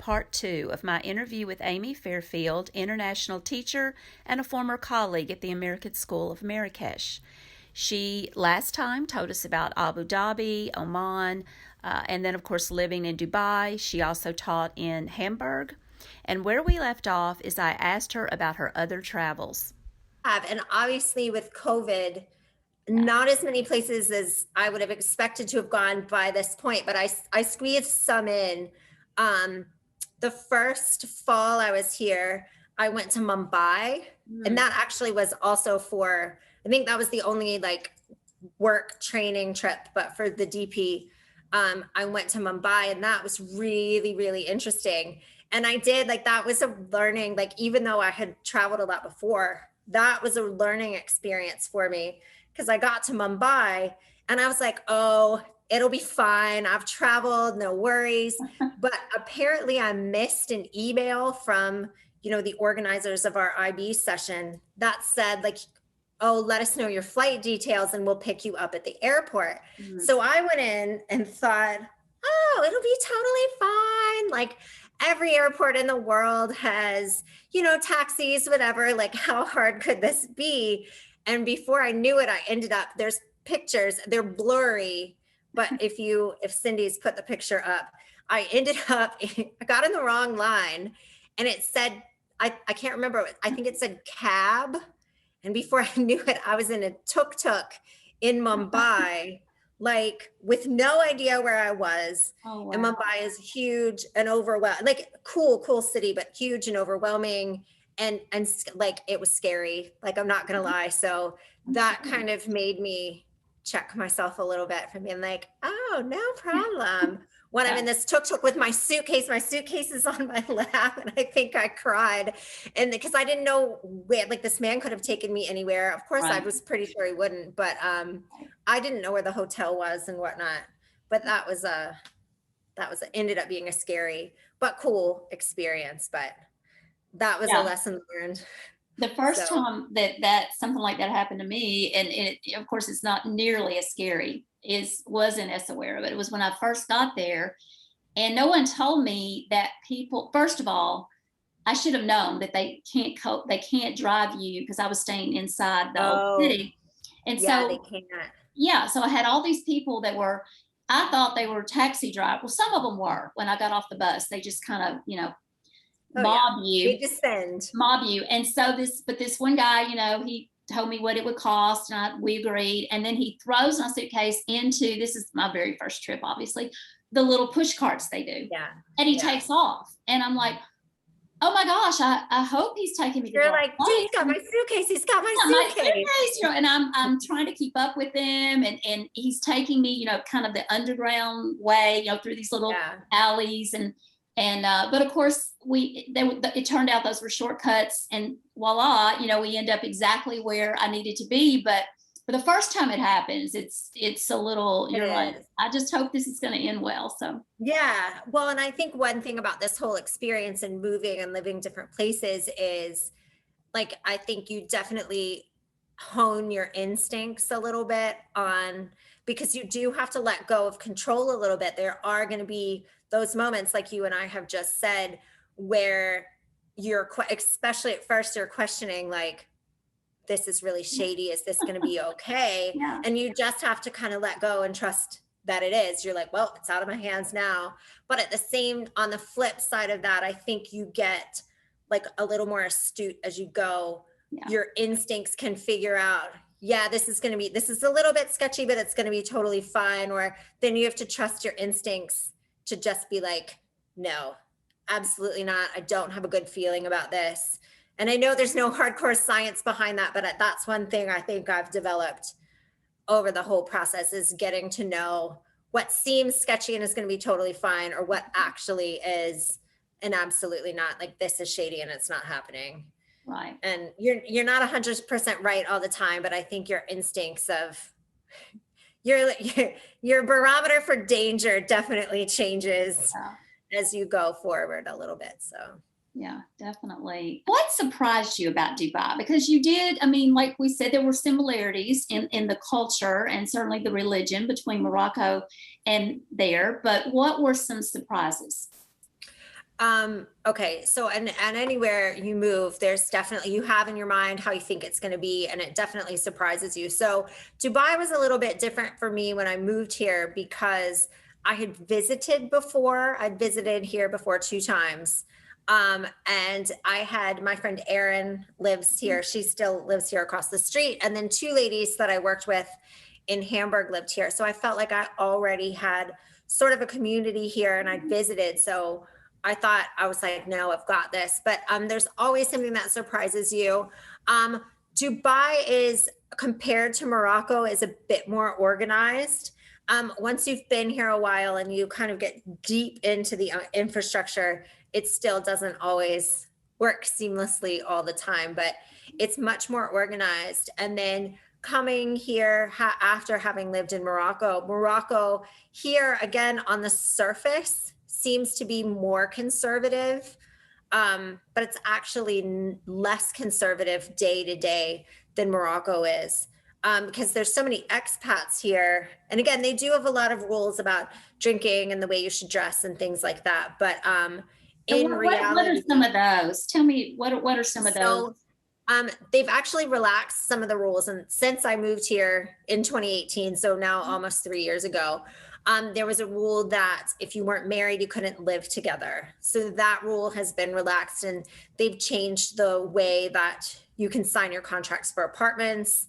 part 2 of my interview with Amy Fairfield, international teacher and a former colleague at the American School of Marrakesh. She last time told us about Abu Dhabi, Oman, and then, of course, living in Dubai. She also taught in Hamburg. And where we left off is I asked her about her other travels. And obviously with COVID, not as many places as I would have expected to have gone by this point, but I squeezed some in. The first fall I was here, I went to Mumbai, and that actually was also for, I think that was the only like work training trip, but for the DP, I went to Mumbai, and that was really, really interesting. And I did like, that was a learning, like, even though I had traveled a lot before, that was a learning experience for me, because I got to Mumbai and I was like, oh, it'll be fine. I've traveled, no worries. But apparently I missed an email from, the organizers of our IB session that said like, oh, let us know your flight details and we'll pick you up at the airport. Mm-hmm. So I went in and thought, oh, it'll be totally fine. Like, every airport in the world has, taxis, whatever, like how hard could this be? And before I knew it, I ended up, there's pictures, they're blurry, but if Cindy's put the picture up, I ended up, I got in the wrong line and it said, I can't remember, I think it said cab. And before I knew it, I was in a tuk-tuk in Mumbai, like with no idea where I was. Oh, wow. And Mumbai is huge and overwhelming, like cool city, but huge and overwhelming. And like, it was scary. Like, I'm not going to lie. So that kind of made me check myself a little bit from being like, oh, no problem. When I'm in this tuk-tuk with my suitcase is on my lap, and I think I cried. And because I didn't know where, like, this man could have taken me anywhere. Of course, right. I was pretty sure he wouldn't, but I didn't know where the hotel was and whatnot. But that was ended up being a scary but cool experience. But that was a lesson learned. The first time that something like that happened to me, and it, of course, it's not nearly as scary, wasn't as aware of it. It was when I first got there, and no one told me that people, first of all, I should have known that they can't drive you, because I was staying inside the old city. And so they can't. Yeah, so I had all these people that I thought they were taxi drivers. Well, some of them were. When I got off the bus, they just kind of, mob you. They descend. Mob you. And so this one guy, he told me what it would cost, and we agreed. And then he throws my suitcase into, this is my very first trip, obviously, the little push carts they do. Yeah. And he takes off. And I'm like, oh my gosh, I hope he's taking me to You're like, dude, he's got my suitcase. He's got my suitcase. And I'm trying to keep up with him, and he's taking me, kind of the underground way, through these little alleys, and but of course it turned out those were shortcuts, and voila, we end up exactly where I needed to be. But for the first time it happens, it's a little, you're like, I just hope this is going to end well. So yeah, well, and I think one thing about this whole experience and moving and living different places is, like, I think you definitely hone your instincts a little bit because you do have to let go of control a little bit. There are going to be those moments, like you and I have just said, where especially at first, you're questioning, like, this is really shady. Is this going to be okay? Yeah. And you just have to kind of let go and trust that it is. You're like, well, it's out of my hands now. But on the flip side of that, I think you get like a little more astute as you go. Yeah. Your instincts can figure out, this is a little bit sketchy, but it's going to be totally fine. Or then you have to trust your instincts to just be like, no, absolutely not. I don't have a good feeling about this. And I know there's no hardcore science behind that, but that's one thing I think I've developed over the whole process, is getting to know what seems sketchy and is going to be totally fine, or what actually is and absolutely not, like, this is shady and it's not happening. Right. And you're not 100% right all the time, but I think your instincts of your barometer for danger definitely changes as you go forward a little bit. So yeah, definitely. What surprised you about Dubai? Because you did, like we said, there were similarities in the culture and certainly the religion between Morocco and there, but what were some surprises? Okay. So, and anywhere you move, there's definitely, you have in your mind how you think it's going to be, and it definitely surprises you. So Dubai was a little bit different for me when I moved here because I had visited before. I'd visited here before 2 times. And I had my friend Erin lives here. She still lives here across the street. And then 2 ladies that I worked with in Hamburg lived here. So I felt like I already had sort of a community here and I'd visited. So I thought, I was like, no, I've got this. But there's always something that surprises you. Dubai is, compared to Morocco, is a bit more organized. Once you've been here a while and you kind of get deep into the infrastructure, it still doesn't always work seamlessly all the time, but it's much more organized. And then coming here after having lived in Morocco here again on the surface seems to be more conservative, but it's actually less conservative day to day than Morocco is, because there's so many expats here. And again, they do have a lot of rules about drinking and the way you should dress and things like that. But in reality, what are some of those? Tell me, what are some of those? They've actually relaxed some of the rules. And since I moved here in 2018, so now almost 3 years ago, there was a rule that if you weren't married, you couldn't live together. So that rule has been relaxed, and they've changed the way that you can sign your contracts for apartments.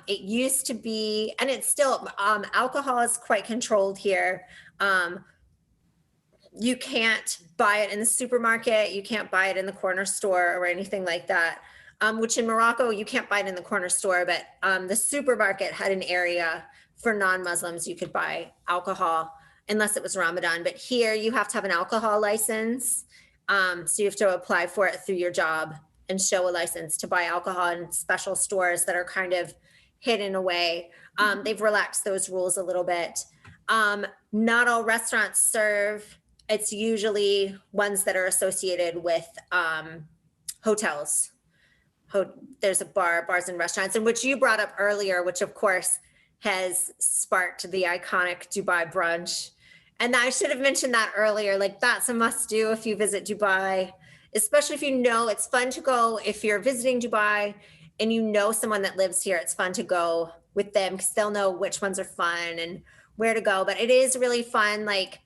It used to be, and it's still, alcohol is quite controlled here. You can't buy it in the supermarket. You can't buy it in the corner store or anything like that. Which in Morocco, you can't buy it in the corner store, but the supermarket had an area for non-Muslims. You could buy alcohol unless it was Ramadan. But here you have to have an alcohol license. So you have to apply for it through your job and show a license to buy alcohol in special stores that are kind of hidden away. They've relaxed those rules a little bit. Not all restaurants serve. It's usually ones that are associated with hotels. There's bars and restaurants, and which you brought up earlier, which of course has sparked the iconic Dubai brunch. And I should have mentioned that earlier. Like, that's a must do if you visit Dubai, especially if you know it's fun to go. If you're visiting Dubai and you know someone that lives here, it's fun to go with them because they'll know which ones are fun and where to go. But it is really fun, like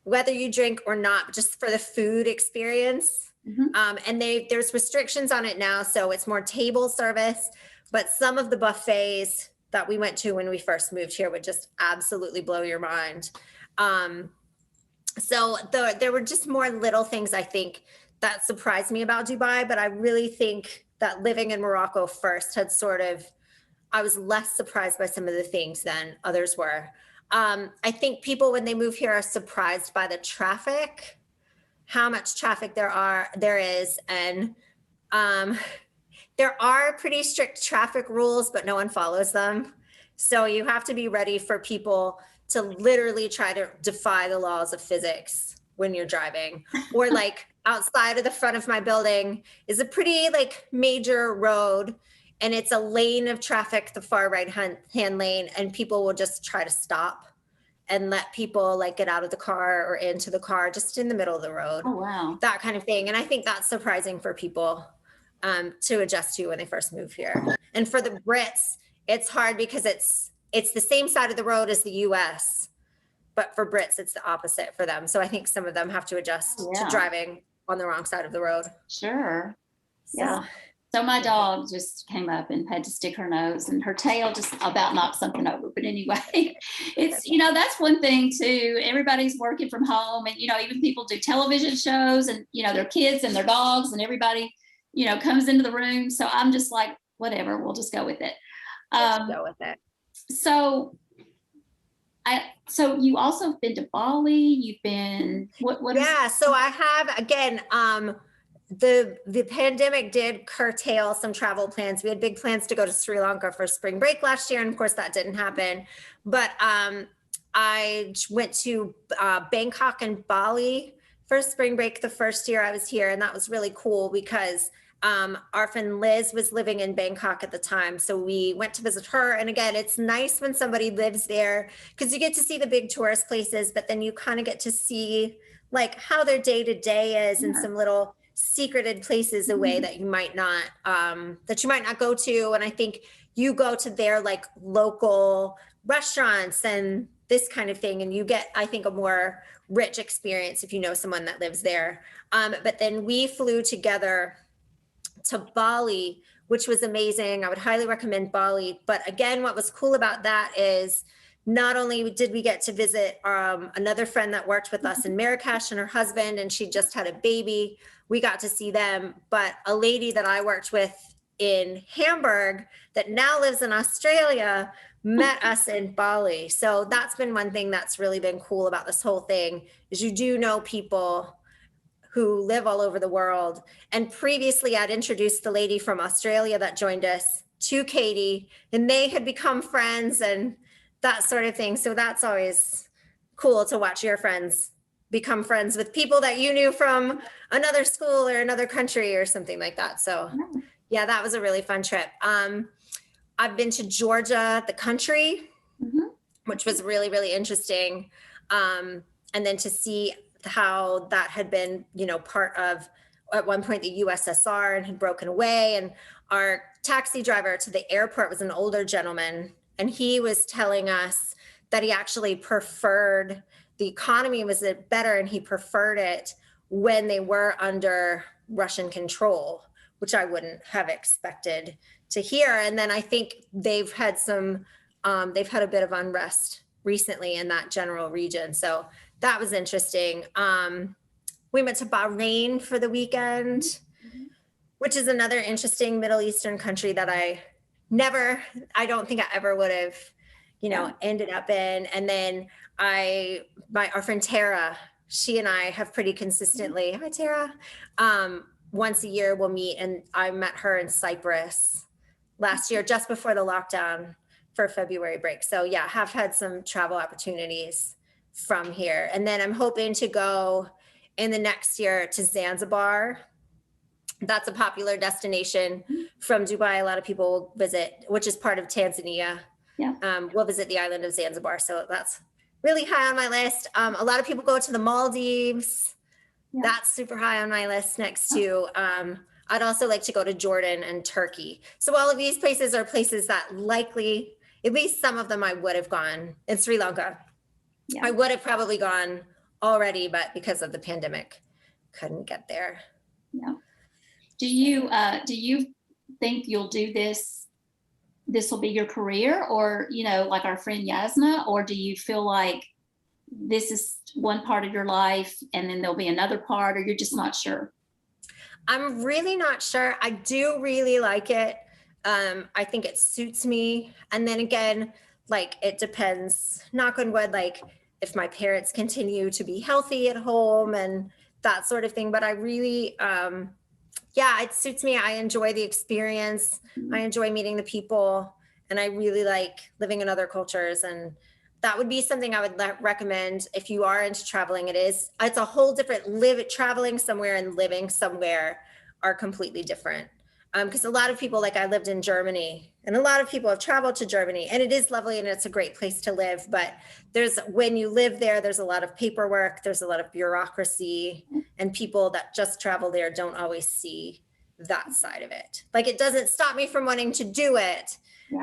whether you drink or not, just for the food experience. Mm-hmm. And there's restrictions on it now, so it's more table service. But some of the buffets that we went to when we first moved here would just absolutely blow your mind. So there were just more little things, I think, that surprised me about Dubai. But I really think that living in Morocco first had I was less surprised by some of the things than others were. I think people, when they move here, are surprised by the traffic, how much traffic there is. And there are pretty strict traffic rules, but no one follows them. So you have to be ready for people to literally try to defy the laws of physics when you're driving. Or like outside of the front of my building is a pretty like major road, and it's a lane of traffic, the far right hand lane, and people will just try to stop and let people like get out of the car or into the car just in the middle of the road. Oh, wow. That kind of thing. And I think that's surprising for people to adjust to when they first move here. And for the Brits, it's hard because it's the same side of the road as the US, but for Brits, it's the opposite for them. So I think some of them have to adjust to driving on the wrong side of the road. Sure. Yeah. So my dog just came up and had to stick her nose, and her tail just about knocked something over. But anyway, it's, that's one thing too. Everybody's working from home, and, even people do television shows, and, their kids and their dogs and everybody, comes into the room. So I'm just like, whatever, we'll just go with it. Go with it. So you also have been to Bali. You've been, what? Yeah. So I have, again, the pandemic did curtail some travel plans. We had big plans to go to Sri Lanka for spring break last year, and of course that didn't happen. But I went to Bangkok and Bali for spring break the first year I was here, and that was really cool because Our friend Liz was living in Bangkok at the time, so we went to visit her. And again, it's nice when somebody lives there because you get to see the big tourist places, but then you kind of get to see like how their day to day is in some little secreted places away that you might not go to. And I think you go to their like local restaurants and this kind of thing, and you get, I think, a more rich experience if you know someone that lives there. But then we flew together to Bali, which was amazing. I would highly recommend Bali. But again, what was cool about that is not only did we get to visit another friend that worked with us in Marrakesh and her husband, and she just had a baby. We got to see them, but a lady that I worked with in Hamburg that now lives in Australia met us in Bali. So that's been one thing that's really been cool about this whole thing is you do know people who live all over the world. And previously I'd introduced the lady from Australia that joined us to Katie, and they had become friends and that sort of thing. So that's always cool to watch your friends become friends with people that you knew from another school or another country or something like that. So yeah, that was a really fun trip. I've been to Georgia, the country, which was really, really interesting. And then to see how that had been, part of, at one point, the USSR and had broken away. And our taxi driver to the airport was an older gentleman. And he was telling us that he actually preferred, the economy was better and he preferred it when they were under Russian control, which I wouldn't have expected to hear. And then I think they've had a bit of unrest recently in that general region. So that was interesting. We went to Bahrain for the weekend, which is another interesting Middle Eastern country that I don't think I ever would have, ended up in. And then our friend Tara, she and I have pretty consistently, hi Tara, once a year we'll meet, and I met her in Cyprus last year, just before the lockdown for February break. So yeah, have had some travel opportunities from here. And then I'm hoping to go in the next year to Zanzibar. That's a popular destination from Dubai. A lot of people will visit, which is part of Tanzania. Yeah. We'll visit the island of Zanzibar. So that's really high on my list. A lot of people go to the Maldives. Yeah. That's super high on my list next to, I'd also like to go to Jordan and Turkey. So all of these places are places that likely, at least some of them I would have gone. In Sri Lanka, I would have probably gone already, but because of the pandemic, couldn't get there. Yeah. Do you think you'll do this will be your career, or, like our friend Yasna, or do you feel like this is one part of your life and then there'll be another part, or you're just not sure? I'm really not sure. I do really like it. I think it suits me. And then again, like, it depends, knock on wood, like if my parents continue to be healthy at home and that sort of thing. But I really, it suits me. I enjoy the experience. I enjoy meeting the people, and I really like living in other cultures. And that would be something I would recommend if you are into traveling. It's a whole different traveling somewhere and living somewhere are completely different. Because a lot of people, like I lived in Germany, and a lot of people have traveled to Germany, and it is lovely and it's a great place to live. But when you live there, there's a lot of paperwork, there's a lot of bureaucracy, and people that just travel there don't always see that side of it. Like, it doesn't stop me from wanting to do it,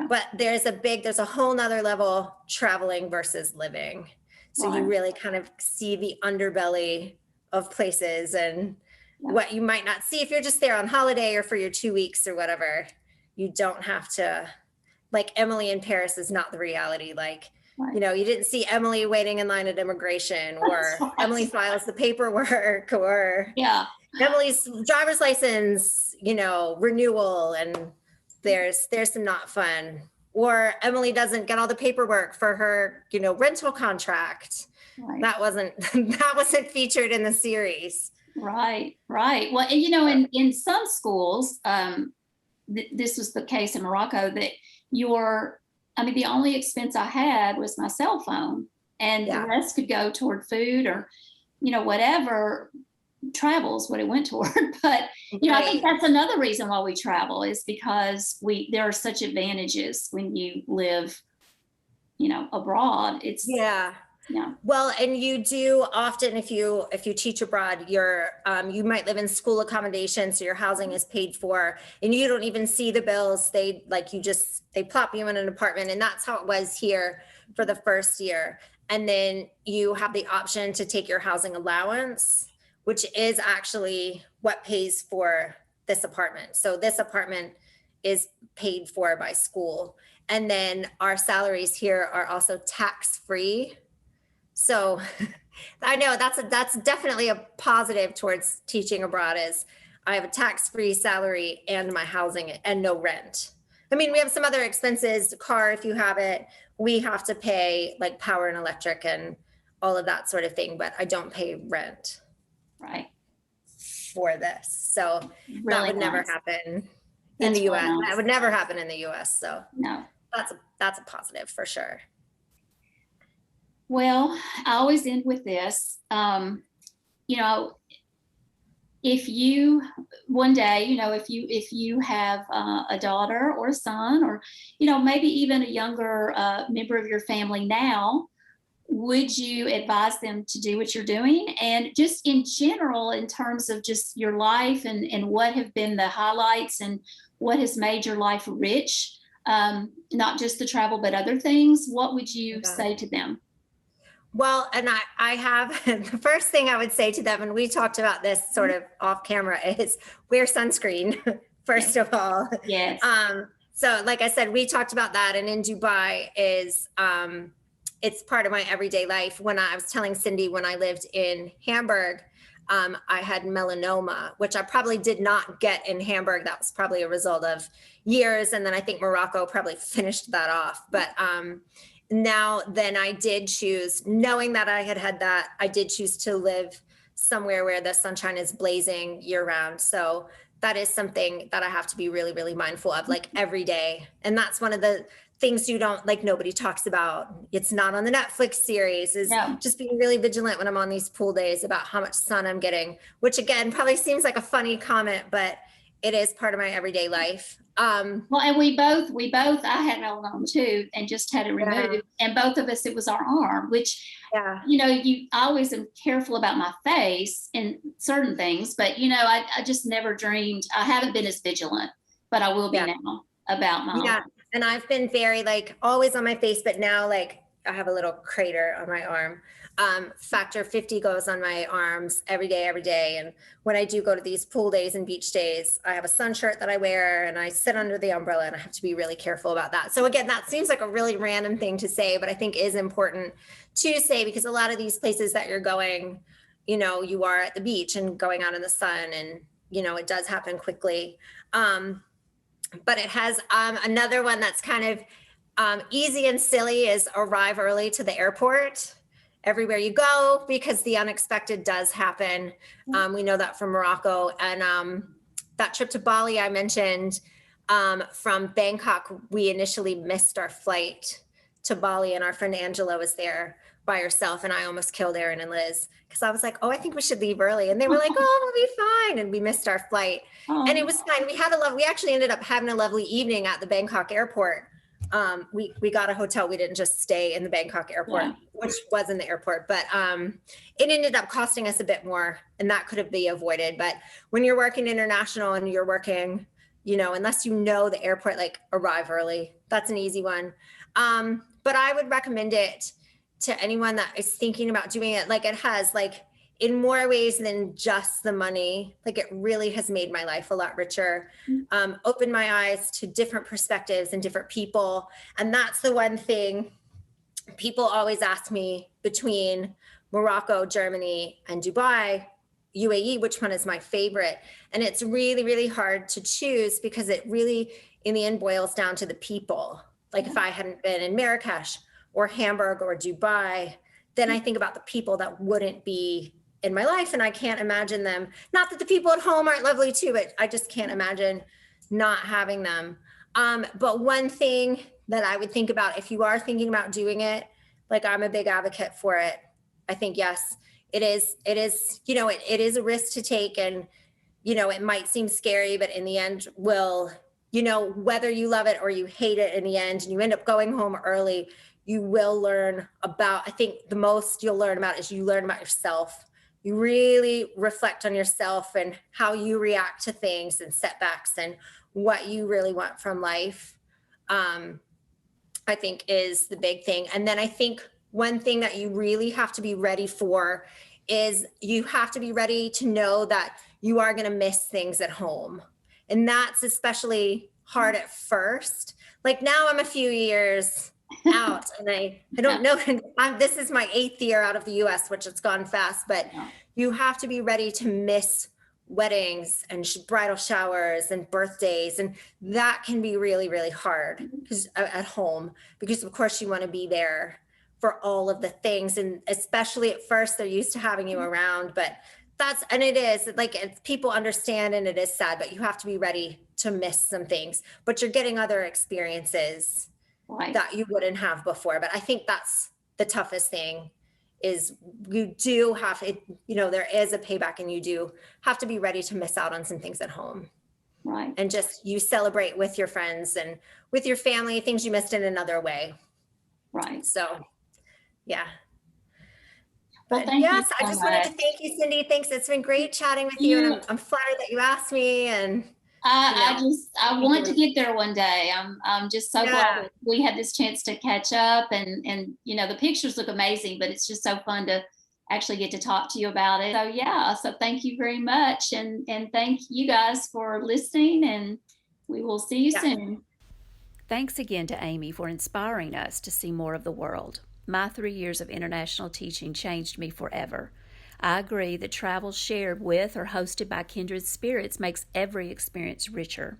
but there's a whole nother level traveling versus living. So you really kind of see the underbelly of places and what you might not see if you're just there on holiday or for your 2 weeks or whatever. You don't have to, like, Emily in Paris is not the reality. Like, you didn't see Emily waiting in line at immigration, or Emily files the paperwork, or Emily's driver's license, renewal, and there's some not fun. Or Emily doesn't get all the paperwork for her, rental contract. That wasn't featured in the series. Right. Well, and, in some schools, this was the case in Morocco, that the only expense I had was my cell phone, and the rest could go toward food or, whatever. travel is what it went toward. But, you know, I think that's another reason why we travel, is because there are such advantages when you live, you know, abroad. It's yeah. Well, and you do often, if you teach abroad, you might live in school accommodation, so your housing is paid for, and you don't even see the bills. They plop you in an apartment, and that's how it was here for the first year. And then you have the option to take your housing allowance, which is actually what pays for this apartment. So this apartment is paid for by school. And then our salaries here are also tax-free. So I know that's definitely a positive towards teaching abroad, is I have a tax-free salary and my housing and no rent. I mean, we have some other expenses, car, if you have it, we have to pay like power and electric and all of that sort of thing, but I don't pay rent. Right. For this. So really that would never happen in the US. That would never happen in the US. So no, that's a positive for sure. Well, I always end with this. You know, if you one day, you know, if you have a daughter or a son, or, you know, maybe even a younger member of your family now, would you advise them to do what you're doing? And just in general, in terms of just your life and what have been the highlights and what has made your life rich, not just the travel, but other things, what would you say to them? Well, and I have, the first thing I would say to them, and we talked about this sort of off camera, is wear sunscreen, first of all. Yes. So like I said, we talked about that. And in Dubai is, it's part of my everyday life. When I was telling Cindy, when I lived in Hamburg, I had melanoma, which I probably did not get in Hamburg. That was probably a result of years. And then I think Morocco probably finished that off. But then I did choose, knowing that I had that, I did choose to live somewhere where the sunshine is blazing year round. So that is something that I have to be really, really mindful of, like every day. And that's one of the things you don't, like, nobody talks about. It's not on the Netflix series, is just being really vigilant when I'm on these pool days about how much sun I'm getting, which again, probably seems like a funny comment, but it is part of my everyday life. Well, and we both, I had melanoma too, and just had it removed. And both of us, it was our arm, which, you know, I always am careful about my face and certain things, but, you know, I just never dreamed, I haven't been as vigilant, but I will be now about my arm. And I've been very, like, always on my face, but now, like, I have a little crater on my arm. Factor 50 goes on my arms every day. And when I do go to these pool days and beach days, I have a sun shirt that I wear and I sit under the umbrella, and I have to be really careful about that. So again, that seems like a really random thing to say, but I think is important to say, because a lot of these places that you're going, you know, you are at the beach and going out in the sun, and, you know, it does happen quickly. But it has another one that's kind of easy and silly, is arrive early to the airport everywhere you go, because the unexpected does happen. We know that from Morocco. And that trip to Bali I mentioned, from Bangkok, we initially missed our flight to Bali, and our friend Angela was there by herself, and I almost killed Erin and Liz, because I was like, oh, I think we should leave early. And they were like, oh, we'll be fine. And we missed our flight. And it was fine. We actually ended up having a lovely evening at the Bangkok airport. We got a hotel. We didn't just stay in the Bangkok airport, which was in the airport, but it ended up costing us a bit more, and that could have been avoided. But when you're working international and you're working, you know, unless you know the airport, like, arrive early, that's an easy one. But I would recommend it to anyone that is thinking about doing it. Like, it has, like, in more ways than just the money, like, it really has made my life a lot richer, opened my eyes to different perspectives and different people. And that's the one thing people always ask me, between Morocco, Germany, and Dubai, UAE, which one is my favorite? And it's really, really hard to choose, because it really, in the end, boils down to the people. Like, if I hadn't been in Marrakesh or Hamburg or Dubai, then I think about the people that wouldn't be in my life, and I can't imagine them. Not that the people at home aren't lovely too, but I just can't imagine not having them. But one thing that I would think about, if you are thinking about doing it, like, I'm a big advocate for it. I think, yes, it is, it is a risk to take, and, it might seem scary, but in the end will, whether you love it or you hate it in the end, and you end up going home early, you will learn about, I think the most you'll learn about is you learn about yourself. You really reflect on yourself and how you react to things and setbacks and what you really want from life. I think is the big thing. And then I think one thing that you really have to be ready for is you have to be ready to know that you are going to miss things at home. And that's especially hard at first. Like now I'm a few years out and I don't know, this is my 8th year out of the US, which it's gone fast, but you have to be ready to miss weddings and bridal showers and birthdays, and that can be really, really hard because at home, because of course you want to be there for all of the things, and especially at first they're used to having you around, but it is like people understand, and it is sad, but you have to be ready to miss some things, but you're getting other experiences that you wouldn't have before. But I think that's the toughest thing, is you do have it, there is a payback, and you do have to be ready to miss out on some things at home. Right. And just you celebrate with your friends and with your family, things you missed in another way. Right. So, yeah. Well, but yes, I just wanted to thank you, Cindy. Thanks. It's been great chatting with you. And I'm flattered that you asked me. And I want to get there one day. I'm just so glad that we had this chance to catch up, and the pictures look amazing, but it's just so fun to actually get to talk to you about it. So thank you very much, and thank you guys for listening, and we will see you soon. Thanks again to Amy for inspiring us to see more of the world. My 3 years of international teaching changed me forever. I agree that travel shared with or hosted by kindred spirits makes every experience richer.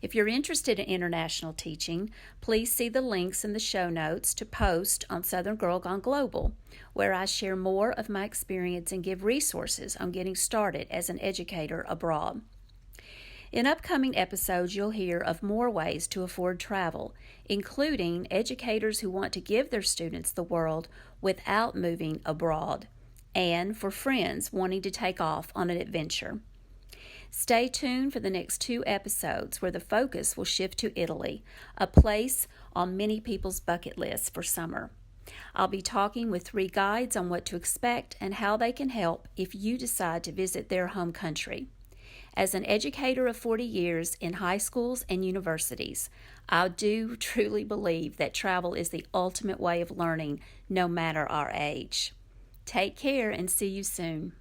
If you're interested in international teaching, please see the links in the show notes to post on Southern Girl Gone Global, where I share more of my experience and give resources on getting started as an educator abroad. In upcoming episodes, you'll hear of more ways to afford travel, including educators who want to give their students the world without moving abroad, and for friends wanting to take off on an adventure. Stay tuned for the next 2 episodes where the focus will shift to Italy, a place on many people's bucket lists for summer. I'll be talking with 3 guides on what to expect and how they can help if you decide to visit their home country. As an educator of 40 years in high schools and universities, I do truly believe that travel is the ultimate way of learning, no matter our age. Take care and see you soon.